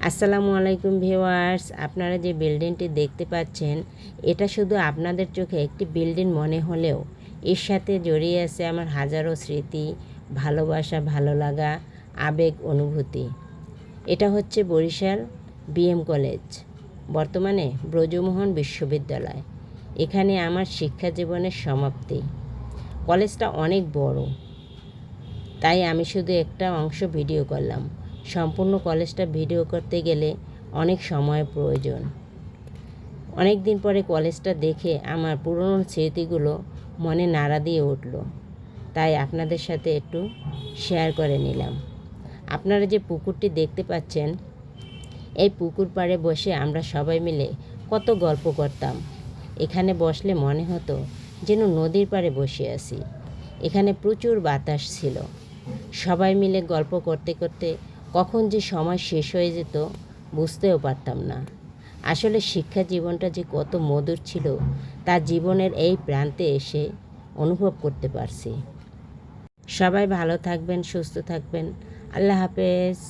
আসসালামু আলাইকুম ভিউয়ার্স, আপনারা যে বিল্ডিংটি দেখতে পাচ্ছেন এটা শুধু আপনাদের চোখে একটি বিল্ডিং মনে হলেও এর সাথে জড়িয়ে আছে আমার হাজারো স্মৃতি, ভালোবাসা, ভালো লাগা, আবেগ, অনুভূতি। এটা হচ্ছে বরিশাল বিএম কলেজ, বর্তমানে ব্রজমোহন বিশ্ববিদ্যালয়। এখানে আমার শিক্ষা জীবনের সমাপ্তি। কলেজটা অনেক বড়, তাই আমি শুধু একটা অংশ ভিডিও করলাম। সম্পূর্ণ কলেজটা ভিডিও করতে গেলে অনেক সময় প্রয়োজন। অনেক দিন পরে কলেজটা দেখে আমার পুরনো স্মৃতিগুলো মনে নাড়া দিয়ে উঠল, তাই আপনাদের সাথে একটু শেয়ার করে নিলাম। আপনারা যে পুকুরটি দেখতে পাচ্ছেন, এই পুকুর পাড়ে বসে আমরা সবাই মিলে কত গল্প করতাম। এখানে বসলে মনে হতো যেন নদীর পাড়ে বসে আছি। এখানে প্রচুর বাতাস ছিল। সবাই মিলে গল্প করতে করতে কখন যে সময় শেষ হয়ে যেত বুঝতেও পারতাম না। আসলে শিক্ষা জীবনটা যে কত মধুর ছিল তা জীবনের এই প্রান্তে এসে অনুভব করতে পারছি। সবাই ভালো থাকবেন, সুস্থ থাকবেন। আল্লাহ হাফেজ।